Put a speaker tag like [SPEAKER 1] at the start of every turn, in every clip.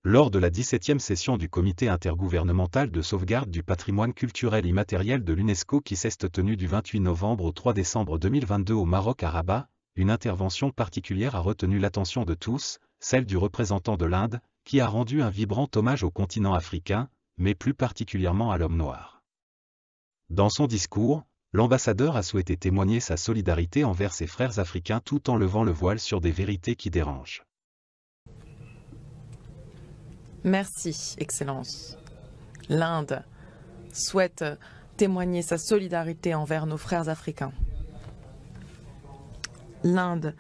[SPEAKER 1] Lors de la 17e session du Comité intergouvernemental de sauvegarde du patrimoine culturel immatériel de l'UNESCO qui s'est tenue du 28 novembre au 3 décembre 2022 au Maroc à Rabat, une intervention particulière a retenu l'attention de tous, celle du représentant de l'Inde, qui a rendu un vibrant hommage au continent africain, mais plus particulièrement à l'homme noir. Dans son discours, l'ambassadeur a souhaité témoigner sa solidarité envers ses frères africains tout en levant le voile sur des vérités qui dérangent.
[SPEAKER 2] Merci, Excellence. L'Inde souhaite témoigner sa solidarité envers nos frères africains. L'Inde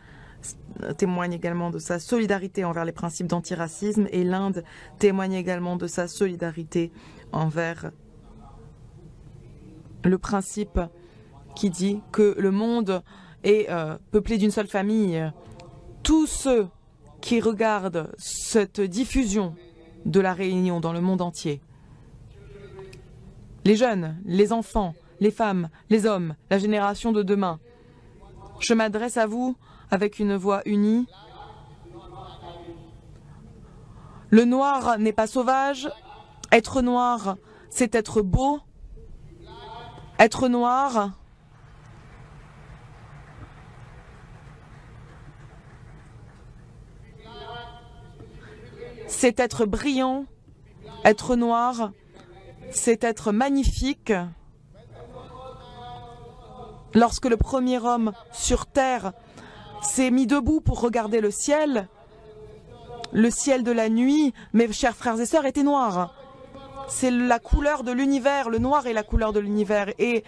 [SPEAKER 2] témoigne également de sa solidarité envers les principes d'antiracisme et l'Inde témoigne également de sa solidarité envers le principe qui dit que le monde est peuplé d'une seule famille. Tous ceux qui regardent cette diffusion de la Réunion dans le monde entier, les jeunes, les enfants, les femmes, les hommes, la génération de demain, je m'adresse à vous avec une voix unie. Le noir n'est pas sauvage. Être noir, c'est être beau. Être noir, c'est être brillant. Être noir, c'est être magnifique. Lorsque le premier homme sur terre s'est mis debout pour regarder le ciel de la nuit, mes chers frères et sœurs, était noir. C'est la couleur de l'univers, le noir est la couleur de l'univers. Et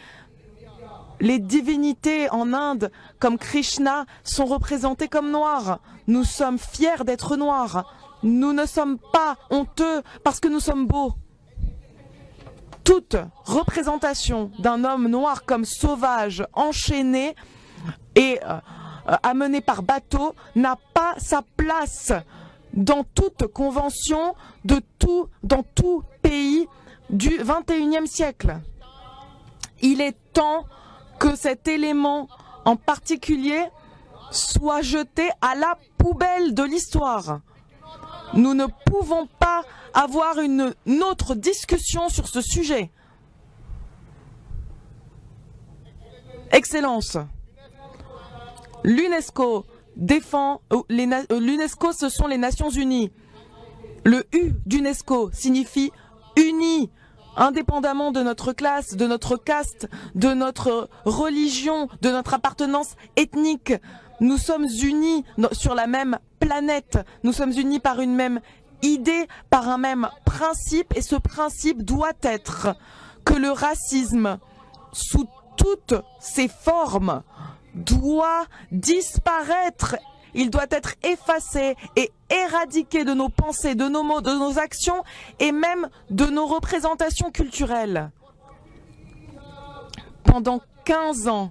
[SPEAKER 2] les divinités en Inde, comme Krishna, sont représentées comme noirs. Nous sommes fiers d'être noirs. Nous ne sommes pas honteux parce que nous sommes beaux. Toute représentation d'un homme noir comme sauvage, enchaîné et amené par bateau n'a pas sa place dans toute convention dans tout pays du XXIe siècle. Il est temps que cet élément en particulier soit jeté à la poubelle de l'histoire. Nous ne pouvons pas avoir une autre discussion sur ce sujet. Excellence, l'UNESCO défend, l'UNESCO ce sont les Nations Unies. Le U d'UNESCO signifie unis, indépendamment de notre classe, de notre caste, de notre religion, de notre appartenance ethnique. Nous sommes unis sur la même planète, nous sommes unis par une même idée, par un même principe, et ce principe doit être que le racisme, sous toutes ses formes, doit disparaître. Il doit être effacé et éradiqué de nos pensées, de nos mots, de nos actions et même de nos représentations culturelles. Pendant 15 ans,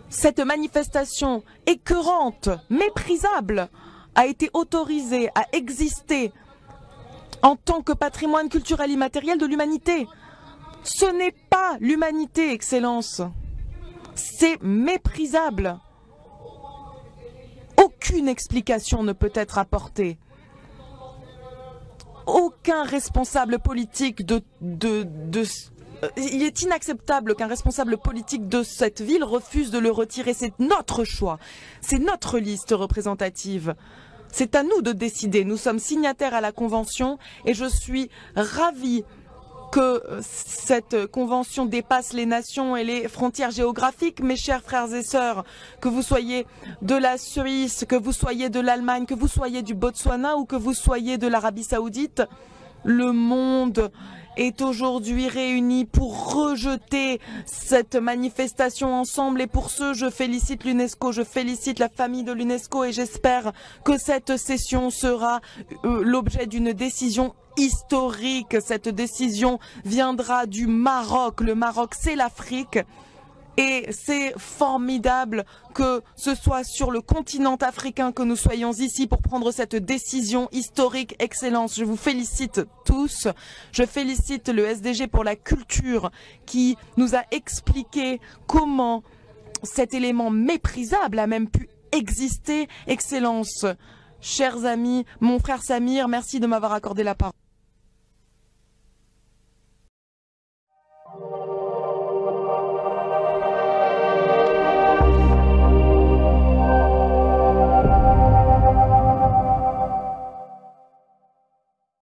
[SPEAKER 2] cette manifestation écœurante, méprisable, a été autorisée à exister en tant que patrimoine culturel immatériel de l'humanité. Ce n'est pas l'humanité, Excellence. C'est méprisable. Aucune explication ne peut être apportée. Aucun responsable politique il est inacceptable qu'un responsable politique de cette ville refuse de le retirer. C'est notre choix. C'est notre liste représentative. C'est à nous de décider. Nous sommes signataires à la Convention et je suis ravie que cette convention dépasse les nations et les frontières géographiques. Mes chers frères et sœurs, que vous soyez de la Suisse, que vous soyez de l'Allemagne, que vous soyez du Botswana ou que vous soyez de l'Arabie Saoudite, le monde est aujourd'hui réuni pour rejeter cette manifestation ensemble et pour ce, je félicite l'UNESCO, je félicite la famille de l'UNESCO et j'espère que cette session sera l'objet d'une décision historique. Cette décision viendra du Maroc. Le Maroc, c'est l'Afrique. Et c'est formidable que ce soit sur le continent africain que nous soyons ici pour prendre cette décision historique. Excellence, je vous félicite tous. Je félicite le SDG pour la culture qui nous a expliqué comment cet élément méprisable a même pu exister. Excellence, chers amis, mon frère Samir, merci de m'avoir accordé la parole.